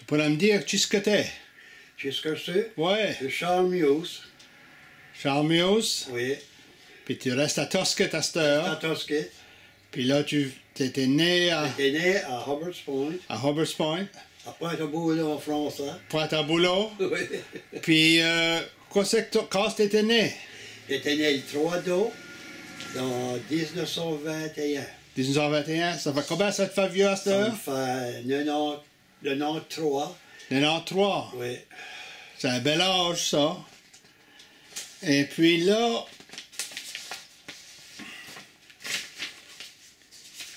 Tu pourrais me dire qui ce que t'es? Tu sais ce que c'est? Ouais. C'est Charles Mius. Charles Mius. Oui. Puis tu restes à Toscott à cette heure. À Toscott. Puis là, tu étais né à... J'étais né à Hubbard's Point. À Hubbard's Point. À Pointe-à-Boulot en France. Hein? Pointe-à-Boulot. Oui. Puis, quand tu étais né? J'étais né le 3 d'août dans 1921. 1921. Ça fait combien ça te fait vieux à cette heure? Ça me fait 93. 93. Oui. C'est un bel âge, ça. Et puis là...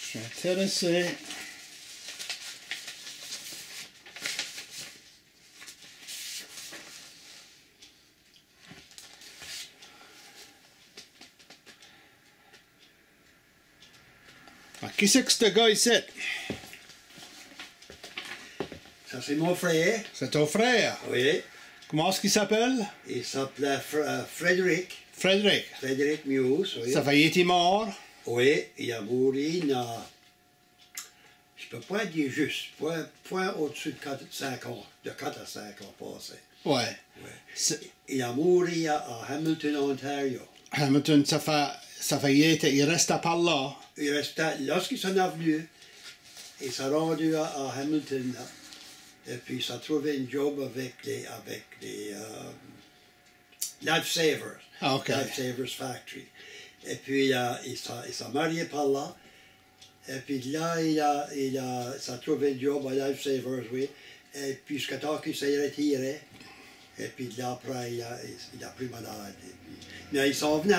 Je suis intéressé... Ah, qui c'est que ce gars ici? Ça, c'est mon frère. C'est ton frère? Oui. Comment est-ce qu'il s'appelle? Il s'appelait Frédéric. Frédéric. Frédéric Mius, oui. Ça fait, il était mort? Oui, il a mouru dans... Je peux pas dire juste, point au-dessus de 5 ans, de 4 à 5 ans passés. Ouais. Ouais. Il a mouru à Hamilton, Ontario. Hamilton, ça fait il restait par là. Il restait, lorsqu'il s'en est venu, il s'est rendu à Hamilton, là, et puis il s'est trouvé un job avec les Lifesavers. Ah, OK. Lifesavers Factory. Et puis il s'est marié par là. Et puis là, il s'est trouvé un job à Lifesavers, oui. Et puis jusqu'à temps qu'il s'est retiré. Et puis là, après, il a pris malade. Mais il s'en venait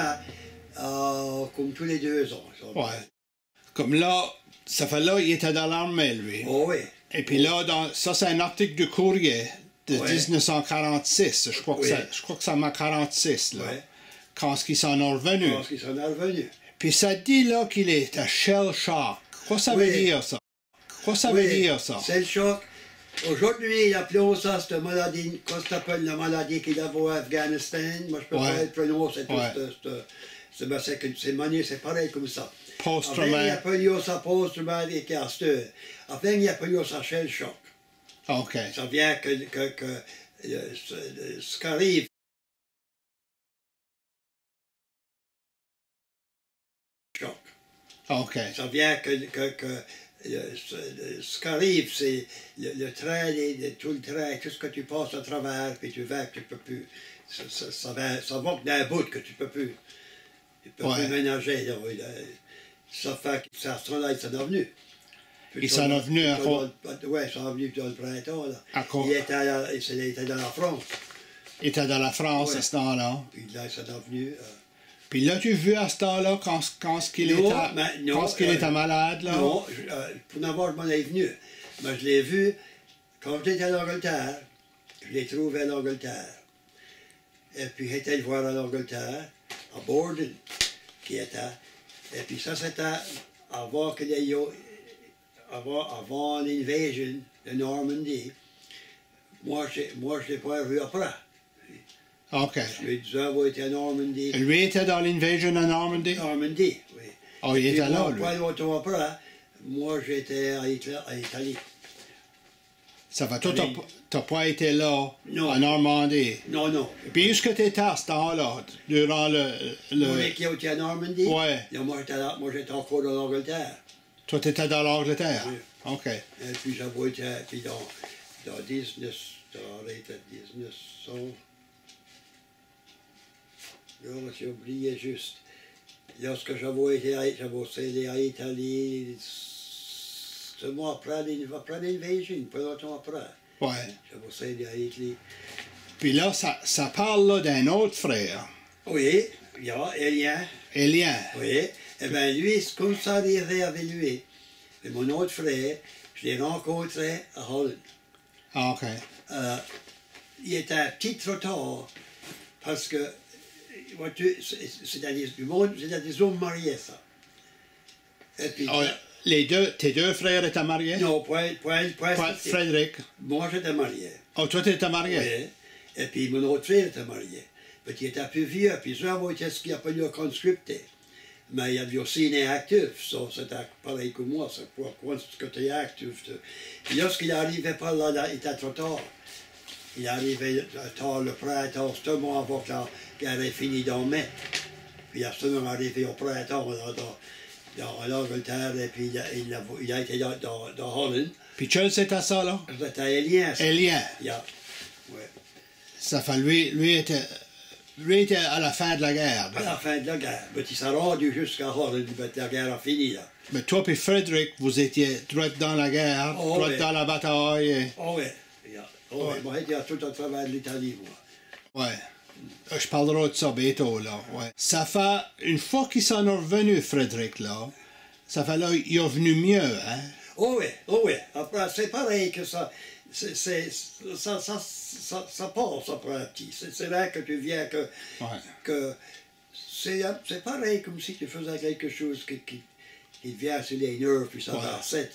comme tous les 2 ans. Ouais. Comme là, ça fait là, il était dans l'armée, lui. Oh oui. Et puis là, ça c'est un article du Courrier de 1946. Je crois que ça m'a 46, là. Ouais. Quand est-ce qu'il s'en est revenu. Quand il s'en est revenu. Puis ça dit là qu'il est à shell shock. Quoi ça veut dire ça? Quoi ça veut dire ça? Shell shock. Aujourd'hui, ils appellent ça cette maladie, qu'on s'appelle la maladie qu'il avait au Afghanistan. Moi, je peux pas le prononcer c'est pareil comme ça. Post-traumatic. Après, ils appellent ça post-traumatic cluster. Après, ils appellent ça shell shock. OK. Ça vient que ce qui arrive. Choc. OK. Ça vient que ce qui arrive, c'est le train, tout le train, tout ce que tu passes à travers, puis tu vas que tu peux plus. Ça va d'un bout que tu peux plus. Tu peux plus ménager. Là, ça fait que ça s'en est venu. Il s'en est venu à quoi? Oui, il s'en est venu dans le printemps. Là. À quoi? Il était dans la France. Il était dans la France à ce temps-là. Puis là, il s'en est venu. Puis là, tu vu à ce temps-là, quand il était malade, là? Non, pour n'avoir, je m'en est venu. Mais je l'ai vu quand j'étais à l'Angleterre. Je l'ai trouvé à l'Angleterre. Et puis, j'étais le voir à l'Angleterre, à Borden, qui était. Et puis ça, c'était avant l'invasion de Normandie. Moi, je l'ai pas vu après. OK. Lui, il avait été à Normandie. Lui était dans l'invasion de Normandie? Normandie, oui. Oh, il était là, lui. Pas longtemps après, moi, j'étais à Italie. Ça fait, toi, t'as pas été là, non. en Normandie? Non, non. Puis, où est-ce que t'étais à ce temps-là, durant le... Moi, qui était à Normandie? Ouais. Moi, j'étais encore dans l'Angleterre. Toi, t'étais dans l'Angleterre? Oui. OK. Et puis, j'avais été, puis dans 1900... J'ai oublié juste. Lorsque j'avais été à Italie, c'est moi après l'invasion, pas longtemps après. Ouais. J'avais été à Italie. Puis là, ça parle là d'un autre frère. Oui, il y a Élien. Élien. Oui. Eh bien, lui, comme ça arrivait avec lui. Et mon autre frère, je l'ai rencontré à Holland. Ah, OK. Il était un petit trop tard, parce que c'est des hommes mariés, ça. Et puis, tes deux frères étaient mariés? non, point Frédéric. Moi, j'étais marié. Oh, toi, tu étais marié? Oui. Et puis, mon autre frère était marié. Mais il était plus vieux, puis ça, avait été ce qu'il appelait conscripté. Mais il y avait aussi inactif, ça, c'était pareil que moi, c'est pourquoi ce côté actif. Puis lorsqu'il arrivait par là, il était trop tard. Il arrivait tard le printemps, c'était un mois avant que la guerre est finie dans mai. Puis il est arrivé au printemps dans l'Angleterre, et puis il a été dans Hollande. Puis Charles, c'était ça, là? C'était Élien. Élien. Yeah. Ouais. Ça fait, lui était à la fin de la guerre. À la fin de la guerre. Mais il s'est rendu jusqu'à Hollande, mais la guerre a fini, là. Mais toi et Frédéric, vous étiez droit dans la guerre, droit dans la bataille. Oh oui. Oh, ouais. Moi, j'étais tout au travers de l'Italie, moi. Ouais. Je parlerai de ça bientôt, là. Ouais. Ça fait, une fois qu'ils sont revenus, Frédéric, là, ça fait là, il est revenu mieux, hein? Oh oui. Après, c'est pareil que ça. Ça passe après un petit. C'est là que tu viens que c'est pareil comme si tu faisais quelque chose qui vient sur les nerfs, puis ça va assez,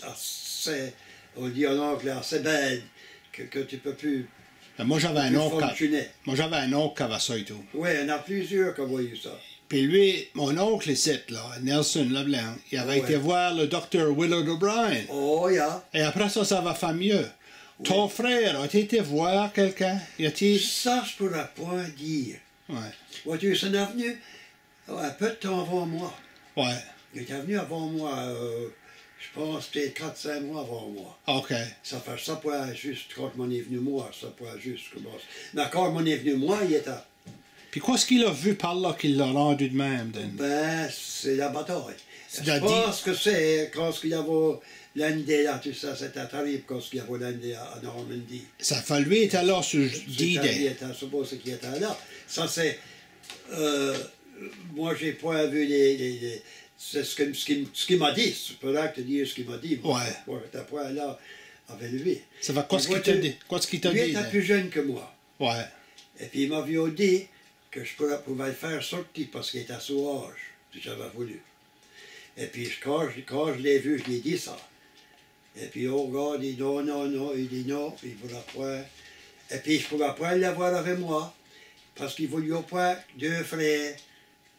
on dit en anglais, assez bête, que tu peux plus. Moi, j'avais un oncle qui avait ça et tout. Oui, il y en a plusieurs qui ont eu ça. Puis lui, mon oncle ici, là, Nelson Leblanc, il avait été voir le docteur Willard O'Brien. Oh, yeah. Et après ça, ça va faire mieux. Oui. Ton frère, a-t-il été voir quelqu'un? Ça, je pourrais pas dire. Ouais. Vois-tu, il est venu un peu de temps avant moi. Ouais. Il était venu avant moi, je pense que c'était 4-5 mois avant moi. OK. Ça fait ça pour juste quand on est venu moi, ça pour juste commencer. Mais quand on est venu moi, il était. Puis qu'est-ce qu'il a vu par là qu'il l'a rendu de même? Ben, c'est la bataille. Je pense que c'est quand il y avait l'Indé là, tout ça, c'était terrible quand il y avait l'Indé à Normandie. Ça fait lui était là sur D-Day. Il était supposé qu'il était là. Ça c'est. Moi, j'ai pas vu les c'est ce qu'il m'a dit. C'est pas là que te dire ce qu'il m'a dit. Ouais. Moi, j'étais pas là avec lui. Ça va, qu'est-ce qu'il t'a dit? Qu'est-ce qu'il t'a dit? Lui était plus jeune que moi. Ouais. Et puis il m'avait dit que je pouvais le faire sortir parce qu'il était à son âge, si j'avais voulu. Et puis quand je l'ai vu, je lui ai dit ça. Et puis oh gars, il dit non, il dit non, il ne voulait pas. Et puis je ne pouvais pas l'avoir avec moi, parce qu'il ne voulait pas deux frères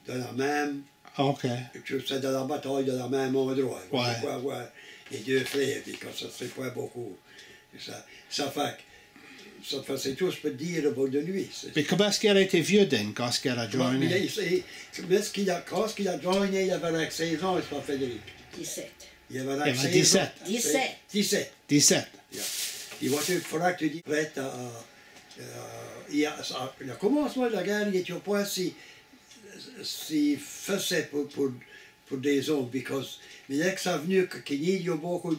de la même. OK. C'est de la bataille de la même endroit. Il ne ouais. voulait pas avoir les deux frères, puis quand ça ne serait pas beaucoup. Ça fait que c'est tout ce que je peux dire au bout de lui. Mais comment est-ce qu'il a été vieux, quand il a joigné? Quand il a joigné, il avait 16 ans, c'est pas Frédéric. 17. Il avait 17. 17. 17. Il faudra que tu dis prête à. Le commencement de la guerre, il n'était pas si facile pour des hommes, parce que dès que ça venu qu'il y a beaucoup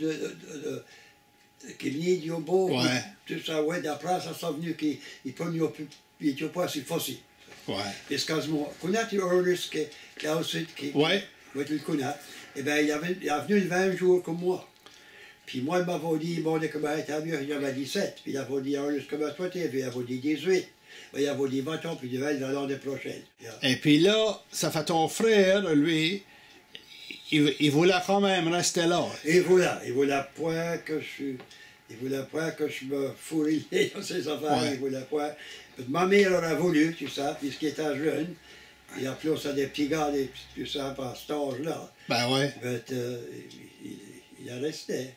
qu'il y a beaucoup tout ça, ouais, d'après ça c'est venu qu'il n'était pas si facile. Ouais. Parce que moi, connais-tu Ernest qui a aussi ouais. Tu le connais. Eh bien, il est venu le 20 jours comme moi. Puis moi, il m'avait dit, bon, comment était mieux, il avait 17. Puis il avait dit, Ernest, comment toi t'es? Puis il avait dit 18. Il avait dit 20 ans, puis il devait être l'année prochaine. Et puis là, ça fait ton frère, lui, il voulait quand même rester là. Il voulait pas que je me fourrillais dans ses affaires. Ouais. Il voulait pas. Ma mère aurait voulu, tu sais, puisqu'il était jeune. Il a appelé ça des petits gars, tout ça, par cet âge-là. Ben ouais. Mais il a resté.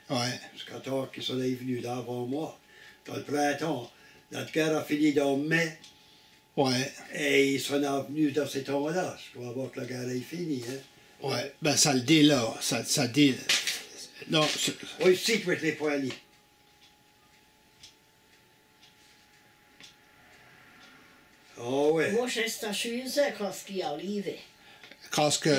Ouais. Jusqu'à temps qu'ils sont venus là avant moi. Dans le printemps. Notre guerre a fini dans mai. Ouais. Et ils sont venus dans ces temps-là. Je dois voir que la guerre est finie. Hein. Ouais. Ben ça le dit là. Ça dit. Non. Oui, secretly poignés. Oh ouais. Moi, j'étais chez eux quand il est arrivé. Quand que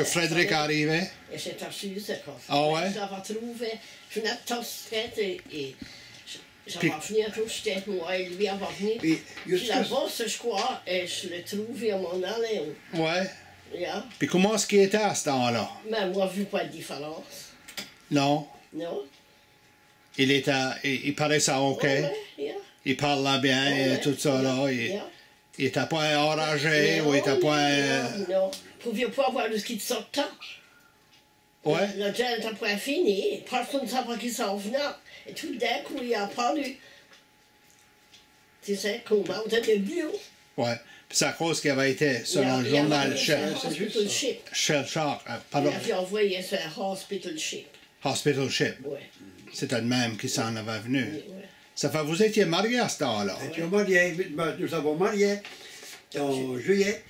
Frédéric arrivait? Et j'étais chez eux quand ah ouais? J'avais trouvé, je venais de Tosquette et j'avais venu à Touchette, moi et lui avait venu. Puis là-bas, je crois, et je l'ai trouvé à mon allée. Ouais. Yeah. Puis comment est-ce qu'il était à ce temps-là? Mais moi, je n'ai vu pas de différence. Non? Non. Il paraissait OK? Ouais, yeah. Il parlait bien et tout ça, là. Il n'était pas enragé ou il n'était pas... Non, vous ne pouviez pas voir ce qui sortait. Ouais. Le gel n'était pas fini, personne ne savait qui s'en venait. Et tout d'un coup, il a parlé. Tu sais, comment on était vieux. Ouais. Puis c'est à cause qu'il avait été, selon le journal, Hospital Ship. Shell Shock, Il pardon, avait envoyé sur un Hospital Ship. Hospital Ship. Oui. C'était le même qui s'en avait venu. Oui. Ça fait vous étiez mariés à ce temps-là. Nous avons marié en juillet,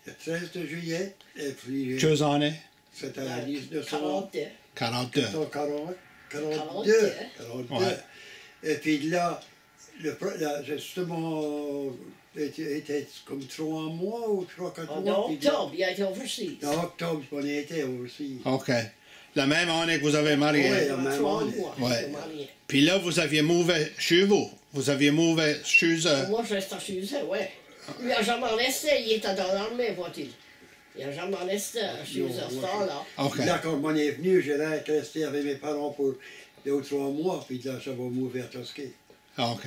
le 13 de juillet, et puis Quelles années? c'était en 1942. 42. 42. 42. Ouais. Et puis là, justement, était comme 3 mois ou 3-4 mois. En octobre, il a été overseas. En octobre, on était aussi. OK. La même année que vous avez marié. Oui, la même 3 année. mois. Ouais. Marié. Puis là, vous aviez mouvé chez vous. Vous aviez mouvé chez eux. Moi, je restais chez eux, oui. Il n'a jamais resté, il était dans l'armée, voit-il. Il n'a jamais resté chez eux à ce temps-là. OK. Là, quand on est venu, j'ai resté avec mes parents pour 2 ou 3 mois, puis là, ça va m'ouvrir à Tosquet. OK.